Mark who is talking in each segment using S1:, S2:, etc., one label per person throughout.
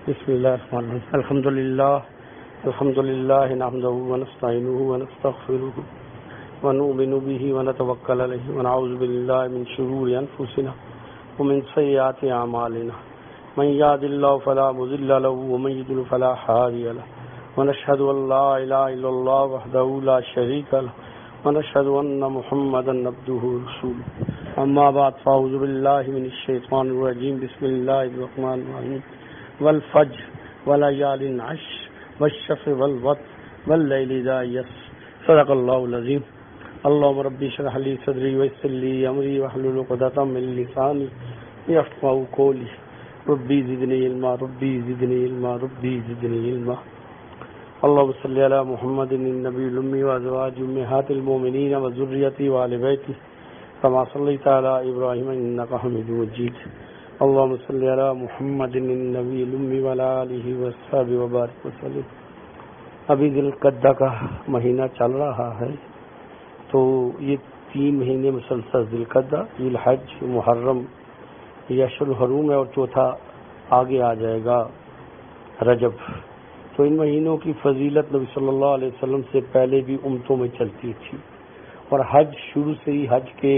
S1: بسم الله الرحمن الرحيم. الحمد لله نحمده ونستعينه ونستغفره ونؤمن به ونتوكل عليه ونعوذ بالله من شرور أنفسنا ومن سيئات أعمالنا. من يهد الله فلا مضل له ومن يضلل فلا هادي له. ونشهد أن لا إله إلا الله وحده لا شريك له ونشهد أن محمدا عبده ورسوله. أما بعد فأعوذ بالله من الشيطان الرجيم. بسم الله الرحمن الرحيم. والفجر وليال عشر والشفع والوتر والليل إذا يسر. صدق الله العظيم. اللهم ربي اشرح لي صدري ويسر لي أمري واحلل عقدة من لساني يفقهوا قولي. ربي زدني علما ربي زدني علما ربي زدني علما. اللهم صل على محمد النبي الأمي وأزواجه أمهات المؤمنين وذريته وآل بيته كما صليت على إبراهيم إنك حميد مجيد. اللهم صل على محمد النبی الأمی وعلى آلہ وصحبہ وبارک وسلم. ابھی ذی القعدہ کا مہینہ چل رہا ہے، تو یہ 3 مہینے مسلسل ذی القعدہ، ذی الحج، محرم، یہ اشہر الحرم ہے، اور چوتھا آگے آ جائے گا رجب. تو ان مہینوں کی فضیلت نبی صلی اللہ علیہ وسلم سے پہلے بھی امتوں میں چلتی تھی، اور حج شروع سے ہی حج کے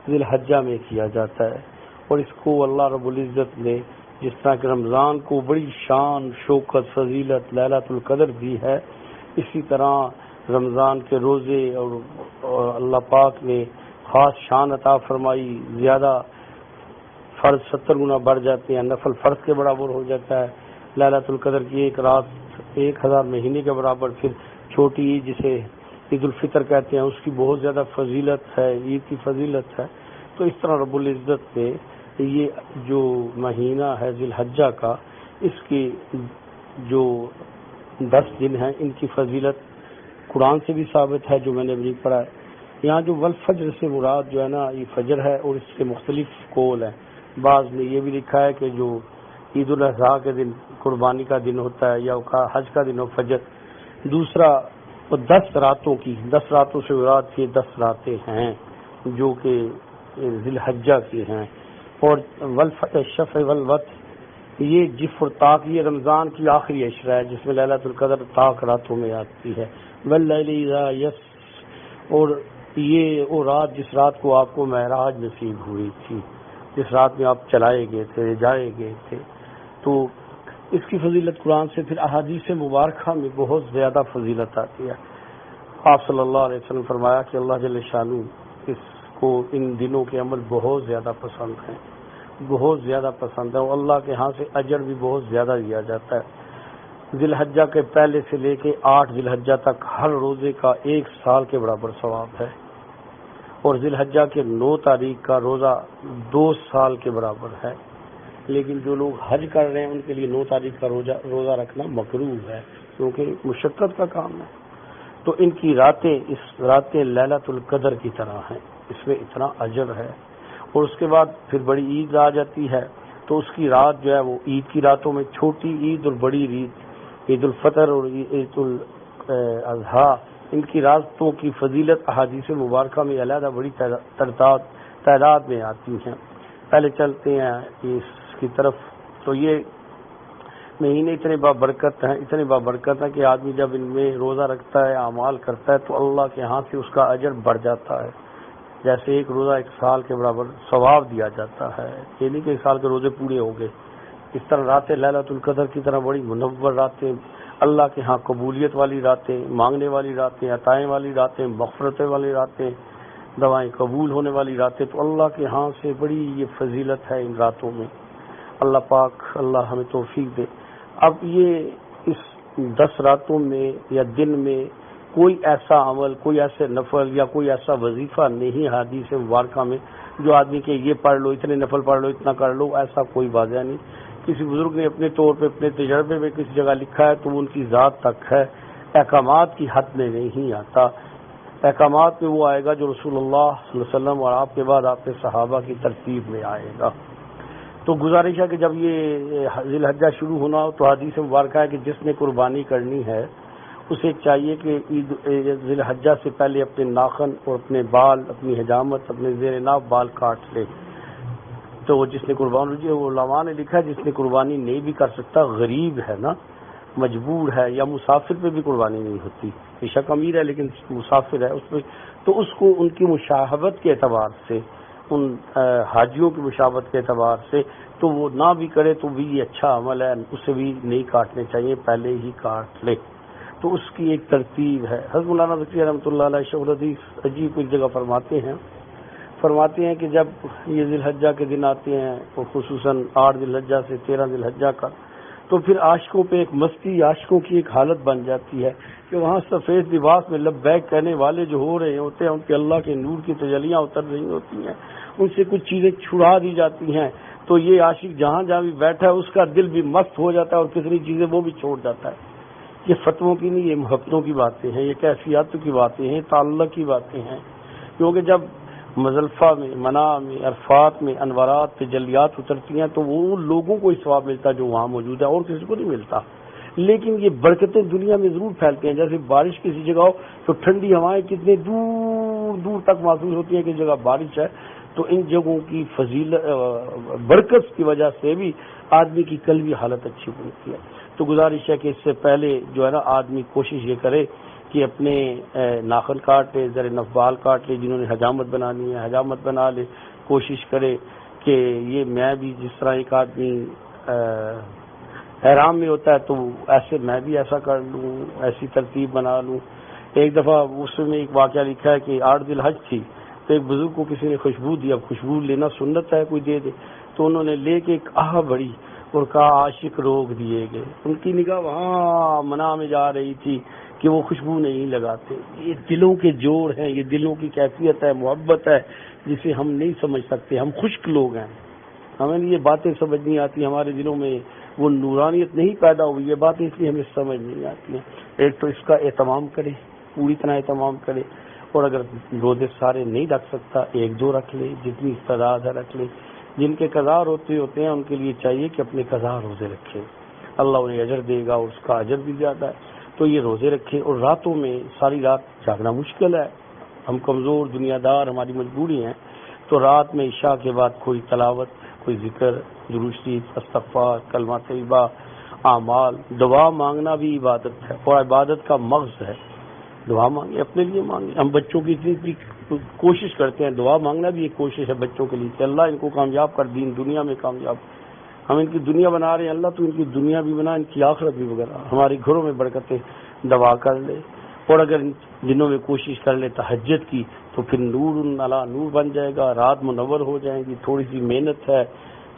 S1: ذی الحجہ میں کیا جاتا ہے. اور اس کو اللہ رب العزت نے جس طرح کہ رمضان کو بڑی شان، شوکت، فضیلت لیلۃ القدر دی ہے، اسی طرح رمضان کے روزے اور اللہ پاک نے خاص شان عطا فرمائی. زیادہ فرض 70 گنا بڑھ جاتے ہیں، نفل فرض کے برابر ہو جاتا ہے. لیلۃ القدر کی ایک رات 1000 مہینے کے برابر. پھر چھوٹی عید جسے عید الفطر کہتے ہیں، اس کی بہت زیادہ فضیلت ہے، عید کی فضیلت ہے. تو اس طرح رب العزت نے یہ جو مہینہ ہے ذی الحجہ کا، اس کی جو 10 دن ہیں، ان کی فضیلت قرآن سے بھی ثابت ہے، جو میں نے ابھی پڑھا ہے. یہاں جو والفجر سے مراد جو ہے نا، یہ فجر ہے، اور اس کے مختلف قول ہیں. بعض نے یہ بھی لکھا ہے کہ جو عید الاضحیٰ کے دن قربانی کا دن ہوتا ہے، یا حج کا دن ہو فجر. دوسرا 10 راتوں کی، 10 راتوں سے مراد یہ 10 راتیں ہیں جو کہ ذی الحجہ کی ہیں. اور والشفع والوتر، یہ جف اور طاق، یہ رمضان کی آخری عشرہ ہے جس میں لیلۃ القدر طاق راتوں میں آتی ہے. واللیل اذا یسر، اور یہ وہ رات جس رات کو آپ کو معراج نصیب ہوئی تھی، جس رات میں آپ چلائے گئے تھے، جائے گئے تھے. تو اس کی فضیلت قرآن سے پھر احادیث مبارکہ میں بہت زیادہ فضیلت آتی ہے. آپ صلی اللہ علیہ وسلم فرمایا کہ اللہ جل شانہ اس کو ان دنوں کے عمل بہت زیادہ پسند ہیں، بہت زیادہ پسند ہے، اور اللہ کے ہاں سے اجر بھی بہت زیادہ دیا جاتا ہے. ذی الحجہ کے پہلے سے لے کے 8 ذی الحجہ تک ہر روزے کا 1 سال کے برابر ثواب ہے، اور ذی الحجہ کے 9 تاریخ کا روزہ 2 سال کے برابر ہے. لیکن جو لوگ حج کر رہے ہیں ان کے لیے 9 تاریخ کا روزہ رکھنا مکروہ ہے، کیونکہ مشقت کا کام ہے. تو ان کی راتیں لیلۃ القدر کی طرح ہیں، اس میں اتنا اجر ہے. اور اس کے بعد پھر بڑی عید آ جاتی ہے، تو اس کی رات جو ہے وہ عید کی راتوں میں چھوٹی عید اور بڑی عید، عید الفطر اور عید الاضحیٰ، ان کی راتوں کی فضیلت احادیث مبارکہ میں علیحدہ بڑی تعداد میں آتی ہیں. پہلے چلتے ہیں اس کی طرف. تو یہ مہینے اتنے بابرکت ہیں کہ آدمی جب ان میں روزہ رکھتا ہے، اعمال کرتا ہے، تو اللہ کے ہاں سے اس کا اجر بڑھ جاتا ہے. جیسے ایک روزہ 1 سال کے برابر ثواب دیا جاتا ہے، یہ نہیں کہ 1 سال کے روزے پورے ہو گئے. اس طرح راتیں لیلۃ القدر کی طرح بڑی منور راتیں، اللہ کے ہاں قبولیت والی راتیں، مانگنے والی راتیں، عطائیں والی راتیں، مغفرتیں والی راتیں، دعائیں قبول ہونے والی راتیں. تو اللہ کے ہاں سے بڑی یہ فضیلت ہے ان راتوں میں. اللہ پاک اللہ ہمیں توفیق دے. اب یہ اس 10 راتوں میں یا دن میں کوئی ایسا عمل، کوئی ایسے نفل یا کوئی ایسا وظیفہ نہیں حدیث مبارکہ میں جو آدمی کہ یہ پڑھ لو، اتنے نفل پڑھ لو، اتنا کر لو، ایسا کوئی واضح نہیں. کسی بزرگ نے اپنے طور پہ اپنے تجربے میں کسی جگہ لکھا ہے تو وہ ان کی ذات تک ہے، احکامات کی حد میں نہیں آتا. احکامات میں وہ آئے گا جو رسول اللہ صلی اللہ علیہ وسلم اور آپ کے بعد آپ کے صحابہ کی ترتیب میں آئے گا. تو گزارش ہے کہ جب یہ ذی الحجہ شروع ہونا ہو تو حدیث مبارکہ ہے کہ جس نے قربانی کرنی ہے اسے چاہیے کہ ذی الحجہ سے پہلے اپنے ناخن اور اپنے بال، اپنی حجامت، اپنے زیر ناف بال کاٹ لے. تو جس نے قربان رجی علماء نے لکھا جس نے قربانی نہیں بھی کر سکتا، غریب ہے نا، مجبور ہے، یا مسافر پہ بھی قربانی نہیں ہوتی، بے شک امیر ہے لیکن مسافر ہے، اس پہ تو اس کو ان کی مشابہت کے اعتبار سے، ان حاجیوں کی مشابہت کے اعتبار سے تو وہ نہ بھی کرے تو بھی یہ اچھا عمل ہے، اسے بھی نہیں کاٹنے چاہیے، پہلے ہی کاٹ لے۔ تو اس کی ایک ترتیب ہے۔ حضرت مولانا ذکری رحمۃ اللہ علیہ شیخ الحدیث عجیب ایک جگہ فرماتے ہیں کہ جب یہ ذی الحجہ کے دن آتے ہیں، اور خصوصاً 8 ذی الحجہ سے 13 ذی الحجہ کا، تو پھر عاشقوں پہ ایک مستی، عاشقوں کی ایک حالت بن جاتی ہے کہ وہاں سفید لباس میں لبیک کہنے والے جو ہو رہے ہوتے ہیں، ان کے اللہ کے نور کی تجلیاں اتر رہی ہوتی ہیں، ان سے کچھ چیزیں چھڑا دی جاتی ہیں، تو یہ عاشق جہاں جہاں بھی بیٹھا ہے اس کا دل بھی مست ہو جاتا ہے اور کتنی چیزیں وہ بھی چھوڑ جاتا ہے۔ یہ فتووں کی نہیں، یہ محبتوں کی باتیں ہیں، یہ کیفیاتوں کی باتیں ہیں، تعلق کی باتیں ہیں، کیونکہ جب مزدلفہ میں، منع میں، عرفات میں انوارات تجلیات اترتی ہیں تو وہ لوگوں کو ہی ثواب ملتا ہے جو وہاں موجود ہے، اور کسی کو نہیں ملتا۔ لیکن یہ برکتیں دنیا میں ضرور پھیلتی ہیں، جیسے بارش کسی جگہ ہو تو ٹھنڈی ہوائیں کتنے دور دور تک محسوس ہوتی ہیں کہ جگہ بارش ہے، تو ان جگہوں کی فضیلت برکت کی وجہ سے بھی آدمی کی قلبی حالت اچھی بنتی ہے۔ تو گزارش ہے کہ اس سے پہلے جو ہے نا آدمی کوشش یہ کرے کہ اپنے ناخن کاٹ لے، زر نفبال کاٹ لے، جنہوں نے حجامت بنانی ہے حجامت بنا لے، کوشش کرے کہ یہ میں بھی جس طرح ایک آدمی احرام میں ہوتا ہے تو ایسے میں بھی ایسا کر لوں، ایسی ترتیب بنا لوں۔ ایک دفعہ اس میں ایک واقعہ لکھا ہے کہ 8 ذی الحج تھی تو ایک بزرگ کو کسی نے خوشبو دی، اب خوشبو لینا سنت ہے، کوئی دے دے، تو انہوں نے لے کے ایک آہ بڑی اور کہا عاشق روک دیے گئے۔ ان کی نگاہ وہاں منع میں جا رہی تھی کہ وہ خوشبو نہیں لگاتے۔ یہ دلوں کے جوڑ ہیں، یہ دلوں کی کیفیت ہے، محبت ہے جسے ہم نہیں سمجھ سکتے۔ ہم خشک لوگ ہیں، ہمیں یہ باتیں سمجھ نہیں آتی، ہمارے دلوں میں وہ نورانیت نہیں پیدا ہوئی، یہ باتیں اس لیے ہمیں سمجھ نہیں آتی ہیں۔ ایک تو اس کا اہتمام کرے، پوری طرح اہتمام کرے، اور اگر روزے سارے نہیں رکھ سکتا 1-2 رکھ لے، جتنی استعداد ہے رکھ لے۔ جن کے قضا ہوتے ہیں ان کے لیے چاہیے کہ اپنے قضا روزے رکھیں، اللہ انہیں اجر دے گا اور اس کا اجر بھی زیادہ ہے۔ تو یہ روزے رکھیں، اور راتوں میں ساری رات جاگنا مشکل ہے، ہم کمزور دنیا دار، ہماری مجبوری ہیں، تو رات میں عشاء کے بعد کوئی تلاوت، کوئی ذکر، درود شریف، استغفار، کلمہ طیبہ، اعمال، دعا مانگنا بھی عبادت ہے اور عبادت کا مغز ہے۔ دعا مانگے، اپنے لیے مانگے۔ ہم بچوں کی اتنی کوشش کرتے ہیں، دعا مانگنا بھی ایک کوشش ہے بچوں کے لیے کہ اللہ ان کو کامیاب کر، دین دنیا میں کامیاب۔ ہم ان کی دنیا بنا رہے ہیں، اللہ تو ان کی دنیا بھی بنا، ان کی آخرت بھی وغیرہ، ہمارے گھروں میں برکتیں دعا کر لے۔ اور اگر جنوں میں کوشش کر لے تہجد کی تو پھر نور علی نور بن جائے گا، رات منور ہو جائیں گی۔ تھوڑی سی محنت ہے،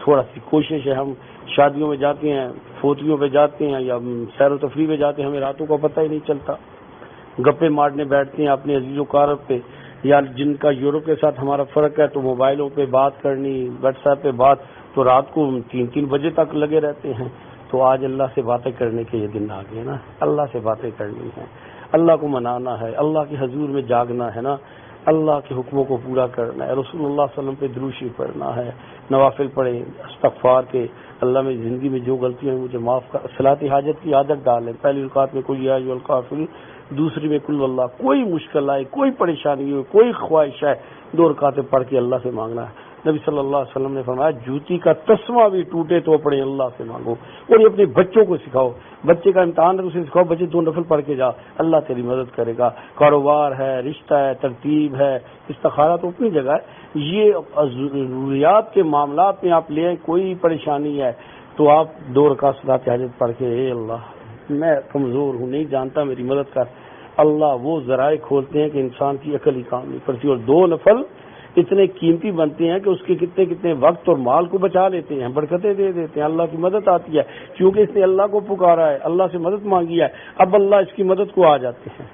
S1: تھوڑا سی کوشش ہے۔ ہم شادیوں میں جاتے ہیں، فوتیوں پہ جاتے ہیں یا سیر و تفریح پہ جاتے ہیں، ہمیں راتوں کا پتہ ہی نہیں چلتا، گپے مارنے بیٹھتے ہیں اپنے عزیز و اقارب پہ، یا جن کا یورپ کے ساتھ ہمارا فرق ہے تو موبائلوں پہ بات کرنی، واٹس ایپ پہ بات، تو رات کو 3-3 بجے تک لگے رہتے ہیں۔ تو آج اللہ سے باتیں کرنے کے یہ دن آ گئے نا، اللہ سے باتیں کرنی ہیں، اللہ کو منانا ہے، اللہ کے حضور میں جاگنا ہے نا، اللہ کے حکموں کو پورا کرنا ہے، رسول اللہ صلی اللہ علیہ وسلم پہ درود شریف پڑھنا ہے، نوافل پڑھیں، استغفار کے، اللہ میں زندگی میں جو غلطیاں ہیں مجھے معاف کر، صلاۃ حاجت کی عادت ڈالیں، پہلی رکعت میں قل یا ایھا الکافرون، دوسری میں قل اللہ، کوئی مشکل آئے، کوئی پریشانی ہو، کوئی خواہش ہے، 2 رکعتیں پڑھ کے اللہ سے مانگنا ہے۔ نبی صلی اللہ علیہ وسلم نے فرمایا جوتی کا تسمہ بھی ٹوٹے تو اپنے اللہ سے مانگو، اور یہ اپنے بچوں کو سکھاؤ، بچے کا امتحان ہے اسے سکھاؤ، بچے 2 نفل پڑھ کے جا، اللہ تیری مدد کرے گا۔ کاروبار ہے، رشتہ ہے، ترتیب ہے، استخارہ تو اپنی جگہ ہے، یہ ضروریات کے معاملات میں آپ لے آئیں، کوئی پریشانی ہے تو آپ 2 رکعت صلاۃ حاجت پڑھ کے، اے اللہ میں کمزور ہوں، نہیں جانتا، میری مدد کر۔ اللہ وہ ذرائع کھولتے ہیں کہ انسان کی عقل ہی کام نہیں کرتی، اور 2 نفل اتنے قیمتی بنتے ہیں کہ اس کے کتنے کتنے وقت اور مال کو بچا لیتے ہیں، برکتیں دے دیتے ہیں، اللہ کی مدد آتی ہے، کیونکہ اس نے اللہ کو پکارا ہے، اللہ سے مدد مانگی ہے، اب اللہ اس کی مدد کو آ جاتے ہیں،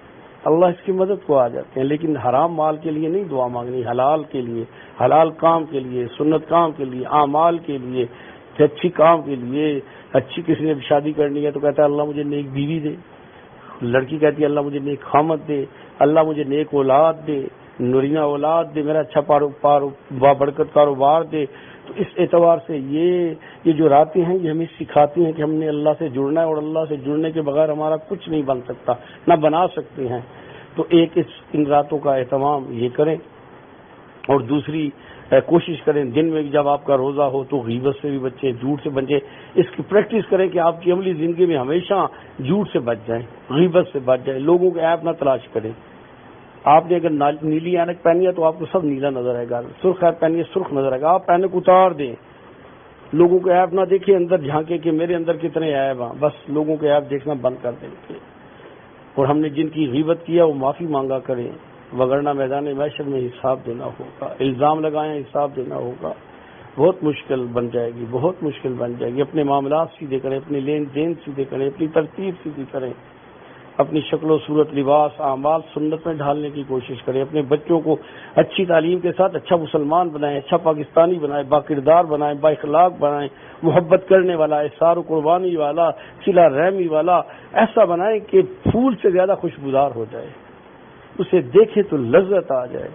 S1: اللہ اس کی مدد کو آ جاتے ہیں۔ لیکن حرام مال کے لیے نہیں دعا مانگنی، حلال کے لیے، حلال کام کے لیے، سنت کام کے لیے، اعمال کے لیے، اچھی کام کے لیے۔ اچھی کسی نے شادی کرنی ہے تو کہتا ہے اللہ مجھے نیک بیوی دے، لڑکی کہتی ہے اللہ مجھے نیک خامد دے، اللہ مجھے نیک اولاد دے، نورینہ اولاد دے، میرا اچھا برکت کاروبار دے۔ تو اس اعتبار سے یہ جو راتیں ہیں یہ ہمیں سکھاتی ہیں کہ ہم نے اللہ سے جڑنا ہے، اور اللہ سے جڑنے کے بغیر ہمارا کچھ نہیں بن سکتا، نہ بنا سکتے ہیں۔ تو ایک ان راتوں کا اہتمام یہ کریں، اور دوسری کوشش کریں دن میں جب آپ کا روزہ ہو تو غیبت سے بھی بچیں، جھوٹ سے بچیں. اس کی پریکٹس کریں کہ آپ کی عملی زندگی میں ہمیشہ جھوٹ سے بچ جائیں، غیبت سے بچ جائیں، لوگوں کے عیب نہ تلاش کریں. آپ نے اگر نیلی اینک پہنی ہے تو آپ کو سب نیلا نظر آئے گا، سرخ ایپ پہنی ہے سرخ نظر آئے گا. آپ اینک اتار دیں، لوگوں کے عیب نہ دیکھیں، اندر جھانکیں کہ میرے اندر کتنے عیب ہیں، بس لوگوں کے عیب دیکھنا بند کر دیں. اور ہم نے جن کی غیبت کیا وہ معافی مانگا کریں، وگرنہ میدان محشر میں حساب دینا ہوگا. الزام لگائیں، حساب دینا ہوگا. بہت مشکل بن جائے گی، بہت مشکل بن جائے گی. اپنے معاملات سیدھے کریں، اپنے لین دین سیدھے کریں، اپنی ترتیب سیدھی کریں، اپنی شکل و صورت، لباس، اعمال سنت میں ڈھالنے کی کوشش کریں. اپنے بچوں کو اچھی تعلیم کے ساتھ اچھا مسلمان بنائیں، اچھا پاکستانی بنائیں، با کردار بنائیں، با اخلاق بنائیں، محبت کرنے والا، احسان و قربانی والا، صلہ رحمی والا ایسا بنائیں کہ پھول سے زیادہ خوشبودار ہو جائے، اسے دیکھے تو لذت آ جائے،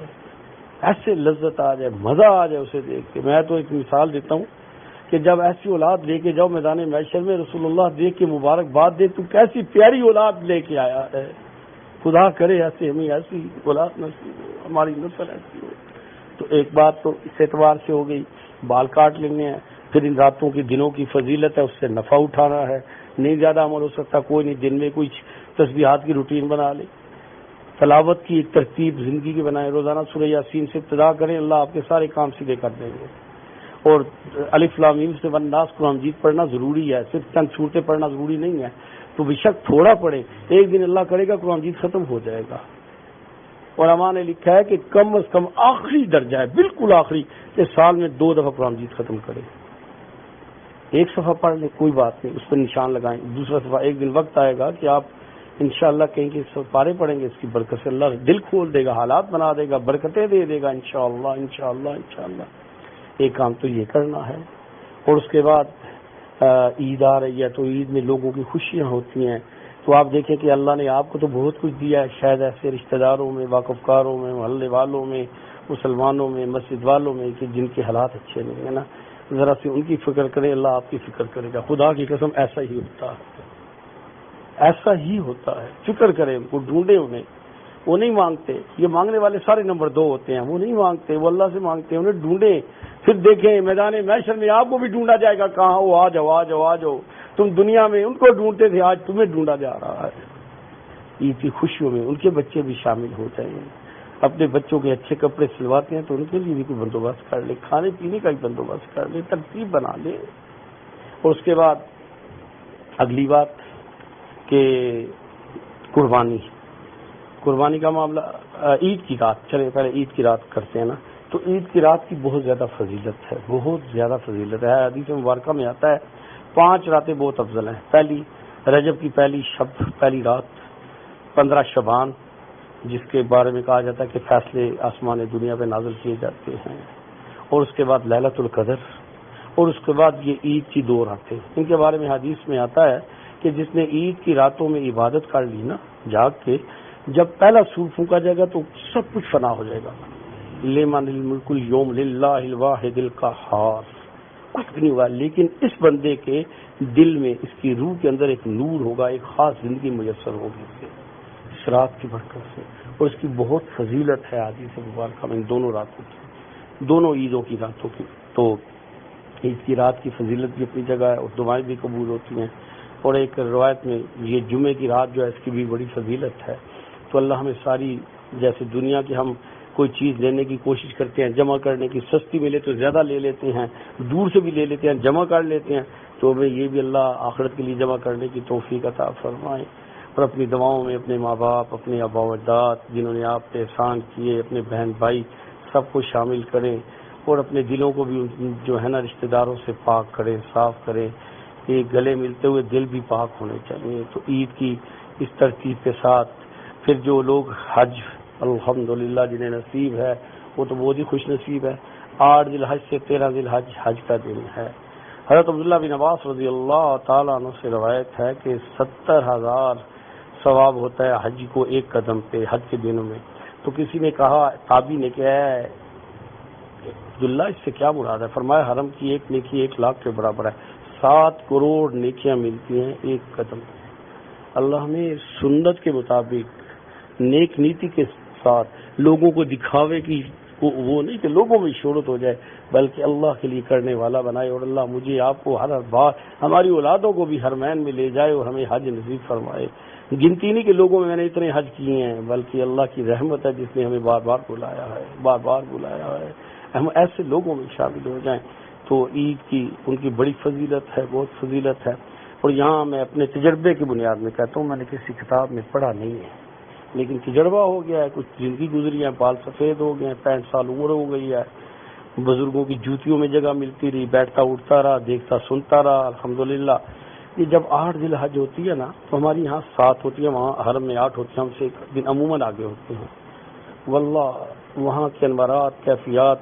S1: ایسے لذت آ جائے، مزہ آ جائے اسے دیکھ کے. میں تو ایک مثال دیتا ہوں کہ جب ایسی اولاد لے کے جاؤ میدان محشر میں، رسول اللہ دیکھ کے مبارکباد دے تو کیسی پیاری اولاد لے کے آیا ہے. خدا کرے ایسے ہمیں ایسی اولاد نصیب ہو، ہماری نسل ایسی ہو. تو ایک بات تو اس اعتبار سے ہو گئی، بال کاٹ لینے ہیں. پھر ان راتوں کی دنوں کی فضیلت ہے، اس سے نفع اٹھانا ہے. نہیں زیادہ عمل ہو سکتا کوئی نہیں، دن میں کوئی تسبیحات کی روٹین بنا لے، تلاوت کی ایک ترتیب زندگی کی بنائیں، روزانہ سورہ یاسین سے ابتدا کریں، اللہ آپ کے سارے کام سیدھے کر دیں گے. اور الف لام میم سے والناس قرآن مجید پڑھنا ضروری ہے، صرف چند صورتیں پڑھنا ضروری نہیں ہے. تو بے شک تھوڑا پڑھیں، ایک دن اللہ کرے گا قرآن مجید ختم ہو جائے گا. علماء نے لکھا ہے کہ کم از کم آخری درجہ ہے، بالکل آخری، کہ سال میں 2 دفعہ قرآن مجید ختم کرے. ایک صفحہ پڑھ لیں کوئی بات نہیں، اس پر نشان لگائیں. دوسرا صفحہ ایک دن وقت آئے گا کہ آپ انشاءاللہ کہیں کہ پارے پڑھیں گے، اس کی برکت سے اللہ دل کھول دے گا، حالات بنا دے گا، برکتیں دے دے گا انشاءاللہ انشاءاللہ انشاءاللہ. ایک کام تو یہ کرنا ہے. اور اس کے بعد عید آ رہی ہے تو عید میں لوگوں کی خوشیاں ہوتی ہیں. تو آپ دیکھیں کہ اللہ نے آپ کو تو بہت کچھ دیا ہے، شاید ایسے رشتہ داروں میں، واقفکاروں میں، محلے والوں میں، مسلمانوں میں، مسجد والوں میں کہ جن کے حالات اچھے نہیں ہیں نا، ذرا سی ان کی فکر کریں، اللہ آپ کی فکر کرے گا. خدا کی قسم ایسا ہی ہوتا ہے، ایسا ہی ہوتا ہے. فکر کریں ان کو، ڈھونڈیں انہیں. وہ نہیں مانگتے، یہ مانگنے والے سارے نمبر 2 ہوتے ہیں. وہ نہیں مانگتے، وہ اللہ سے مانگتے ہیں. انہیں ڈھونڈیں، پھر دیکھیں میدان محشر میں آپ کو بھی ڈھونڈا جائے گا. کہاں ہو؟ آ جاؤ آ جاؤ آ جاؤ. تم دنیا میں ان کو ڈھونڈتے تھے، آج تمہیں ڈھونڈا جا رہا ہے. عید کی خوشیوں میں ان کے بچے بھی شامل ہو جائیں. اپنے بچوں کے اچھے کپڑے سلواتے ہیں تو ان کے لیے بھی کوئی بندوبست کر لے، کھانے پینے کا بھی بندوبست کر لے، ترتیب بنا لے. اور اس کے بعد اگلی بات کہ قربانی کا معاملہ. عید کی رات، چلیں پہلے عید کی رات کرتے ہیں نا. تو عید کی رات کی بہت زیادہ فضیلت ہے، بہت زیادہ فضیلت ہے. حدیث مبارکہ میں آتا ہے 5 راتیں بہت افضل ہیں. پہلی رجب کی پہلی شب، پہلی رات 15 شعبان، جس کے بارے میں کہا جاتا ہے کہ فیصلے آسمان دنیا پہ نازل کیے جاتے ہیں. اور اس کے بعد لیلۃ القدر، اور اس کے بعد یہ عید کی 2 راتیں. ان کے بارے میں حدیث میں آتا ہے کہ جس نے عید کی راتوں میں عبادت کر لی نا جاگ کے، جب پہلا سور پھونکا جائے گا تو سب کچھ فنا ہو جائے گا. لمن الملک اليوم للہ الواحد القہار. کچھ بھی نہیں ہوا، لیکن اس بندے کے دل میں، اس کی روح کے اندر ایک نور ہوگا، ایک خاص زندگی میسر ہوگی اس رات کی برکت سے. اور اس کی بہت فضیلت ہے حدیث مبارکہ میں ان دونوں راتوں کی، دونوں عیدوں کی راتوں کی. تو عید کی رات کی فضیلت بھی اپنی جگہ ہے اور دعائیں بھی قبول ہوتی ہیں. اور ایک روایت میں یہ جمعے کی رات جو ہے اس کی بھی بڑی فضیلت ہے. تو اللہ ہمیں ساری، جیسے دنیا کی ہم کوئی چیز لینے کی کوشش کرتے ہیں، جمع کرنے کی، سستی ملے تو زیادہ لے لیتے ہیں، دور سے بھی لے لیتے ہیں، جمع کر لیتے ہیں. تو ہمیں یہ بھی اللہ آخرت کے لیے جمع کرنے کی توفیق عطا فرمائے. اور اپنی دعاؤں میں اپنے ماں باپ، اپنے آبا و اجداد جنہوں نے آپ پہ احسان کیے، اپنے بہن بھائی سب کو شامل کریں. اور اپنے دلوں کو بھی جو ہے نا رشتہ داروں سے پاک کریں، صاف کریں. یہ گلے ملتے ہوئے دل بھی پاک ہونے چاہیے. تو عید کی اس ترتیب کے ساتھ پھر جو لوگ حج الحمدللہ جنہیں نصیب ہے وہ تو بہت ہی خوش نصیب ہے. 8 ذی الحج سے 13 ذی الحج حج کا دن ہے. حضرت عبداللہ بن عباس رضی اللہ تعالیٰ عنہ سے روایت ہے کہ 70,000 ثواب ہوتا ہے حج کو ایک قدم پہ حج کے دنوں میں. تو کسی نے کہا، تابعی نے کہا ہے عبداللہ اس سے کیا مراد ہے؟ فرمایا حرم کی ایک نیکی 1 لاکھ کے برابر ہے. 7 کروڑ نیکیاں ملتی ہیں ایک قدم. اللہ نے سنت کے مطابق نیک نیتی کے ساتھ لوگوں کو دکھاوے کی وہ نہیں کہ لوگوں میں شہرت ہو جائے، بلکہ اللہ کے لیے کرنے والا بنائے. اور اللہ مجھے آپ کو ہر بار ہماری اولادوں کو بھی حرمین میں لے جائے اور ہمیں حج نصیب فرمائے. گنتی نہیں کہ لوگوں میں نے اتنے حج کیے ہیں، بلکہ اللہ کی رحمت ہے جس نے ہمیں بار بار بلایا ہے. ہم ایسے لوگوں میں شامل ہو جائیں. تو عید کی ان کی بڑی فضیلت ہے، بہت فضیلت ہے. اور یہاں میں اپنے تجربے کی بنیاد میں کہتا ہوں، میں نے کسی کتاب میں پڑھا نہیں ہے، لیکن تجربہ ہو گیا ہے. کچھ زندگی گزری ہے، بال سفید ہو گئے ہیں، 65 سال عمر ہو گئی ہے. بزرگوں کی جوتیوں میں جگہ ملتی رہی، بیٹھتا اٹھتا رہا، دیکھتا سنتا رہا. الحمدللہ یہ جب 8 ذی الحج ہوتی ہے نا، تو ہماری یہاں 7 ہوتی ہے، وہاں حرم میں 8 ہوتی ہیں، ہم سے ایک دن عموماً آگے ہوتے ہیں. واللہ وہاں کے انوارات، کیفیات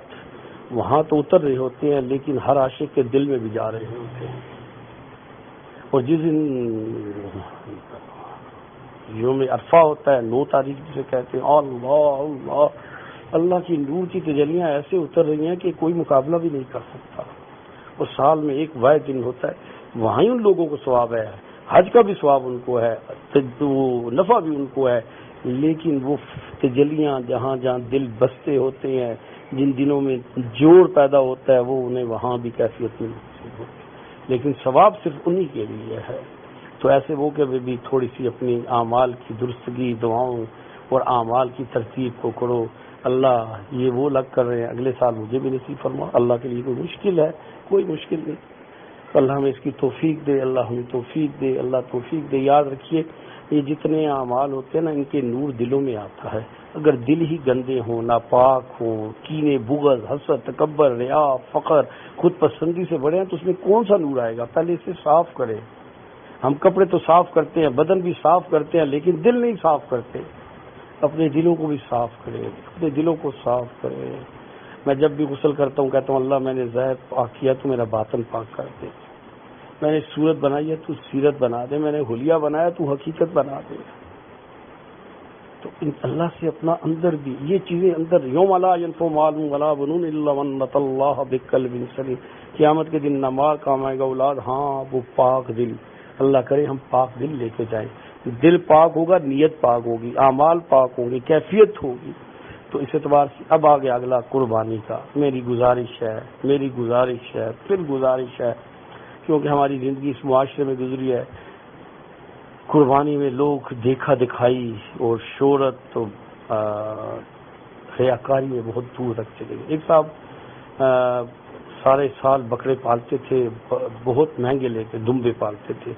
S1: وہاں تو اتر رہے ہوتے ہیں، لیکن ہر عاشق کے دل میں بھی جا رہے ہوتے ہیں. اور جس دن یوم عرفہ ہوتا ہے، 9 تاریخ جسے کہتے ہیں، اللہ کی نور کی تجلیاں ایسے اتر رہی ہیں کہ کوئی مقابلہ بھی نہیں کر سکتا. اور سال میں ایک واحد دن ہوتا ہے، وہاں ہی ان لوگوں کو ثواب ہے، حج کا بھی ثواب ان کو ہے، وہ نفع بھی ان کو ہے. لیکن وہ تجلیاں جہاں جہاں دل بستے ہوتے ہیں، جن دنوں میں جوڑ پیدا ہوتا ہے، وہ انہیں وہاں بھی کیفیت میں نصیب ہوتی ہے. لیکن ثواب صرف انہی کے لیے ہے. تو ایسے موقع میں بھی تھوڑی سی اپنی اعمال کی درستگی، دعاؤں اور اعمال کی ترتیب کو کرو. اللہ یہ وہ لگ کر رہے ہیں، اگلے سال مجھے بھی نصیب فرما. اللہ کے لیے کوئی مشکل ہے؟ کوئی مشکل نہیں. اللہ ہمیں اس کی توفیق دے، اللہ ہمیں توفیق دے، اللہ توفیق دے. یاد رکھیے یہ جتنے اعمال ہوتے ہیں نا، ان کے نور دلوں میں آتا ہے. اگر دل ہی گندے ہوں، ناپاک ہوں، کینے، بغض، حسد، تکبر، ریا، فقر، خود پسندی سے بڑے ہیں، تو اس میں کون سا نور آئے گا؟ پہلے اسے صاف کرے. ہم کپڑے تو صاف کرتے ہیں، بدن بھی صاف کرتے ہیں، لیکن دل نہیں صاف کرتے. اپنے دلوں کو بھی صاف کرے، اپنے دلوں کو صاف کرے. میں جب بھی غسل کرتا ہوں کہتا ہوں اللہ میں نے ظاہر پاک کیا تو میرا باطن پاک کر دے. میں نے صورت بنائی ہے تو سیرت بنا دے. میں نے حلیہ بنایا تو حقیقت بنا دے. تو اللہ سے اپنا اندر بھی یہ چیزیں اندر، یوم لا ینفع مال ولا بنون الا من اتى اللہ بقلب سلیم. قیامت کے دن نہ مال کام آئے گا، اولاد، ہاں وہ پاک دل. اللہ کرے ہم پاک دل لے کے جائیں. دل پاک ہوگا، نیت پاک ہوگی، اعمال پاک ہوں گے، کیفیت ہوگی. تو اس اعتبار سے اب آگے اگلا قربانی کا. میری گزارش ہے پھر گزارش ہے، کیونکہ ہماری زندگی اس معاشرے میں گزری ہے. قربانی میں لوگ دیکھا دکھائی اور شہرت تو ریاکاری میں بہت دور تک چلے گئے. ایک صاحب سارے سال بکرے پالتے تھے، بہت مہنگے لے کے دمبے پالتے تھے،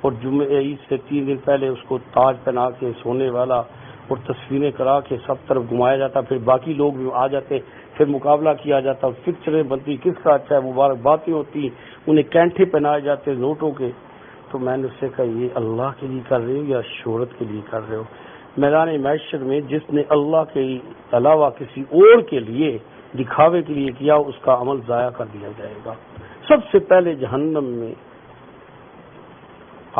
S1: اور جمعہ عید سے 3 دن پہلے اس کو تاج پہنا کے سونے والا اور تصویریں کرا کے سب طرف گھمایا جاتا. پھر باقی لوگ بھی آ جاتے، پھر مقابلہ کیا جاتا، پکچریں بنتی، کس کا اچھا ہے، مبارکبادیں ہوتی، انہیں کینٹھے پہنائے جاتے نوٹوں کے. تو میں نے اس سے کہا یہ اللہ کے لیے کر رہے ہو یا شہرت کے لیے کر رہے ہو؟ میدان معیشت میں جس نے اللہ کے علاوہ کسی اور کے لیے دکھاوے کے لیے کیا، اس کا عمل ضائع کر دیا جائے گا. سب سے پہلے جہنم میں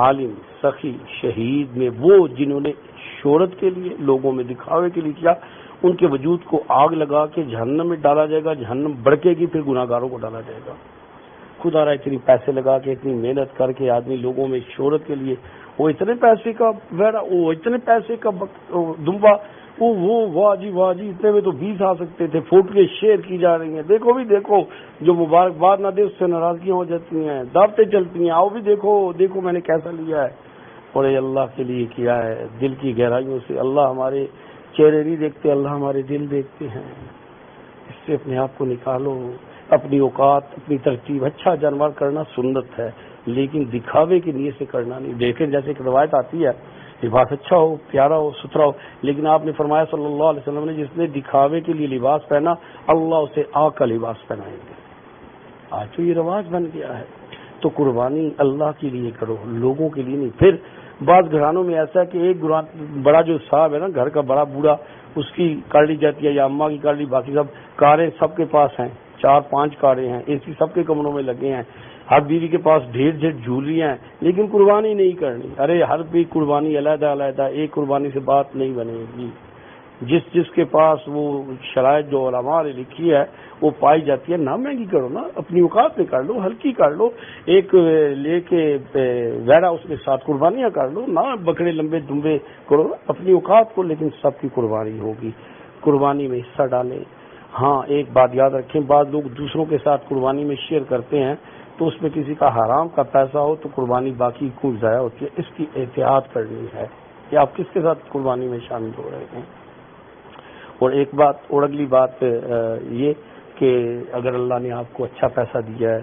S1: عالم، سخی، شہید میں وہ جنہوں نے شہرت کے لیے، لوگوں میں دکھاوے کے لیے کیا، ان کے وجود کو آگ لگا کے جہنم میں ڈالا جائے گا. جہنم بڑکے گی، پھر گناہ گاروں کو ڈالا جائے گا. خدا رہا اتنی پیسے لگا کے، اتنی محنت کر کے آدمی لوگوں میں شہرت کے لیے، وہ اتنے پیسے کا ویڑا، وہ اتنے پیسے کا دمبا، وہ واہ جی اتنے میں تو 20 آ سکتے تھے. فوٹویں شیئر کی جا رہی ہیں، دیکھو بھی دیکھو، جو مبارکباد نہ دے اس سے ناراضگیاں ہو جاتی ہیں، دعوتیں چلتی ہیں، آؤ بھی دیکھو میں نے کیسا لیا ہے. اور یہ اللہ کے لیے کیا ہے، دل کی گہرائیوں سے. اللہ ہمارے چہرے نہیں دیکھتے، اللہ ہمارے دل دیکھتے ہیں. اس سے اپنے آپ کو نکالو، اپنی اوقات، اپنی ترتیب. اچھا جانور کرنا سنت ہے، لیکن دکھاوے کی نیت سے کرنا نہیں. دیکھیں جیسے ایک روایت آتی ہے، لباس اچھا ہو، پیارا ہو، ستھرا ہو، لیکن آپ نے فرمایا صلی اللہ علیہ وسلم نے جس نے دکھاوے کے لیے لباس پہنا، اللہ اسے آگ کا لباس پہنائیں گے. آج تو یہ رواج بن گیا ہے. تو قربانی اللہ کے لیے کرو، لوگوں کے لیے نہیں. پھر بعض گھرانوں میں ایسا ہے کہ ایک بڑا جو صاحب ہے نا، گھر کا بڑا بوڑھا، اس کی کر لی جاتی ہے یا اماں کی کر لی، باقی سب کاریں سب کے پاس ہیں، 4-5 کاریں ہیں، اے سی سب کے کمروں میں لگے ہیں، ہر بیوی کے پاس ڈھیر جھولیاں ہیں، لیکن قربانی نہیں کرنی. ارے ہر بھی قربانی علیحدہ، ایک قربانی سے بات نہیں بنے گی. جس کے پاس وہ شرائط جو علماء نے لکھی ہے وہ پائی جاتی ہے. نہ مہنگی کرو، نا اپنی اوقات میں کر لو، ہلکی کر لو، ایک لے کے ویڑا اس کے ساتھ قربانیاں کر لو، نہ بکرے لمبے دمبے کرو، اپنی اوقات کو، لیکن سب کی قربانی ہوگی. قربانی میں حصہ ڈالیں. ہاں ایک بات یاد رکھیں، بعض لوگ دوسروں کے ساتھ قربانی میں شیئر کرتے ہیں تو اس میں کسی کا حرام کا پیسہ ہو تو قربانی باقی کو ضائع ہوتی ہے، اس کی احتیاط کرنی ہے کہ آپ کس کے ساتھ قربانی میں شامل ہو رہے ہیں۔ اور ایک بات اور اگلی بات یہ کہ اگر اللہ نے آپ کو اچھا پیسہ دیا ہے،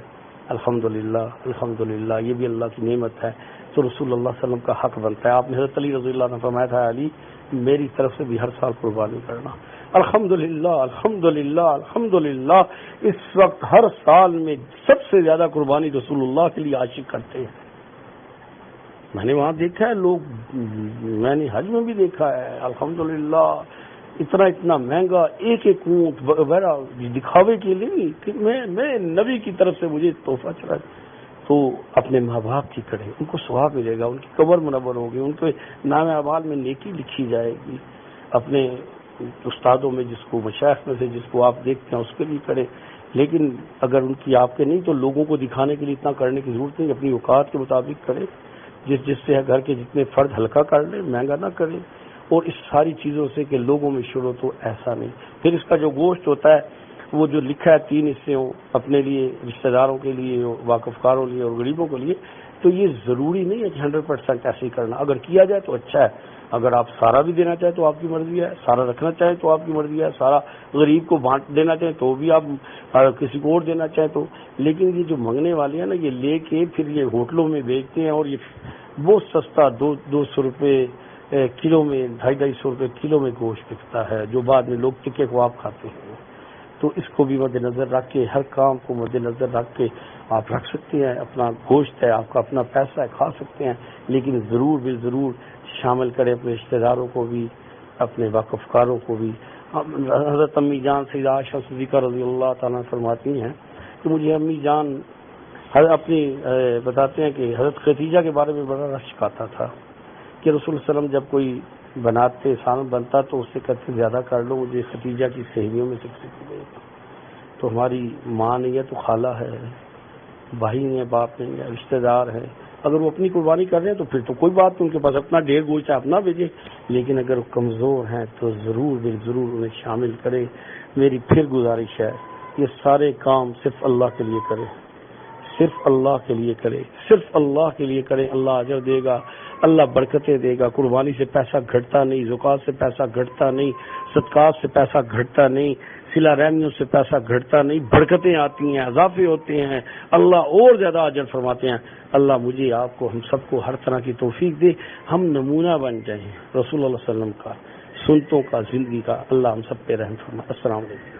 S1: الحمدللہ الحمدللہ، یہ بھی اللہ کی نعمت ہے، تو رسول اللہ صلی اللہ علیہ وسلم کا حق بنتا ہے۔ آپ نے حضرت علی رضی اللہ عنہ فرمایا تھا، علی میری طرف سے بھی ہر سال قربانی کرنا۔ الحمدللہ الحمدللہ الحمدللہ، اس وقت ہر سال میں سب سے زیادہ قربانی رسول اللہ کے لیے عاشق کرتے ہیں۔ میں نے وہاں دیکھا ہے لوگ، میں نے حج میں بھی دیکھا ہے، الحمدللہ اتنا مہنگا ایک ایک اونٹ وغیرہ دکھاوے کے لیے کہ میں نبی کی طرف سے مجھے تحفہ چلا، تو اپنے ماں باپ کی کریں، ان کو ثواب ملے گا، ان کی قبر منور ہوگی، ان کے نام اعمال میں نیکی لکھی جائے گی۔ اپنے استادوں میں جس کو، مشائخ میں سے جس کو آپ دیکھتے ہیں اس کے لیے کریں، لیکن اگر ان کی آپ کے نہیں تو لوگوں کو دکھانے کے لیے اتنا کرنے کی ضرورت نہیں، اپنی اوقات کے مطابق کریں، جس سے گھر کے جتنے فرض ہلکا کر لیں، مہنگا نہ کریں، اور اس ساری چیزوں سے کہ لوگوں میں شروع تو ایسا نہیں۔ پھر اس کا جو گوشت ہوتا ہے وہ جو لکھا ہے 3 حصے ہوں، اپنے لیے، رشتہ داروں کے لیے، واقف کاروں کے لیے اور غریبوں کے لیے، تو یہ ضروری نہیں ہے کہ 100% ایسے ہی کرنا، اگر کیا جائے تو اچھا ہے۔ اگر آپ سارا بھی دینا چاہیں تو آپ کی مرضی ہے، سارا رکھنا چاہیں تو آپ کی مرضی ہے، سارا غریب کو بانٹ دینا چاہیں تو بھی آپ، کسی کو اور دینا چاہیں تو، لیکن یہ جو منگنے والے ہیں نا، یہ لے کے پھر یہ ہوٹلوں میں بیچتے ہیں، اور یہ بہت سستا 200 روپے کلو میں، 250 روپے کلو میں گوشت بکتا ہے، جو بعد میں لوگ ٹکے کو آپ کھاتے ہیں۔ تو اس کو بھی مد نظر رکھ کے، ہر کام کو مد نظر رکھ کے آپ رکھ سکتے ہیں، اپنا گوشت ہے، آپ کا اپنا پیسہ ہے، کھا سکتے ہیں، لیکن ضرور بالضرور شامل کریں اپنے رشتہ داروں کو بھی، اپنے واقف کاروں کو بھی۔ حضرت امی جان سیدہ عائشہ صدیقہ رضی اللہ تعالیٰ فرماتی ہیں کہ مجھے امی جان اپنی بتاتے ہیں کہ حضرت خدیجہ کے بارے میں بڑا رشک آتا تھا کہ رسول صلی اللہ علیہ وسلم جب کوئی بناتے، سالن بنتا تو اس سے کہتے زیادہ کر لو، مجھے خدیجہ کی سہیلیوں میں سے کسی کو دے دو۔ تو ہماری ماں نہیں ہے تو خالہ ہے، بھائی نہیں ہے، باپ نہیں ہے، رشتہ دار ہے، اگر وہ اپنی قربانی کر رہے ہیں تو پھر تو کوئی بات نہیں، ان کے پاس اپنا ڈھیر گوشت ہے، اپنا بھیجیں، لیکن اگر وہ کمزور ہیں تو ضرور ضرور انہیں شامل کریں۔ میری پھر گزارش ہے، یہ سارے کام صرف اللہ کے لیے کریں، صرف اللہ کے لیے کرے، صرف اللہ کے لیے کریں، اللہ اجر دے گا، اللہ برکتیں دے گا۔ قربانی سے پیسہ گھٹتا نہیں، زکوٰۃ سے پیسہ گھٹتا نہیں، صدقات سے پیسہ گھٹتا نہیں، صلہ رحمیوں سے پیسہ گھٹتا نہیں، برکتیں آتی ہیں، اضافے ہوتے ہیں، اللہ اور زیادہ اجر فرماتے ہیں۔ اللہ مجھے، آپ کو، ہم سب کو ہر طرح کی توفیق دے، ہم نمونہ بن جائیں رسول اللہ صلی اللہ علیہ وسلم کا، سنتوں کا، زندگی کا۔ اللہ ہم سب پہ رحم فرمائے۔ السلام علیکم۔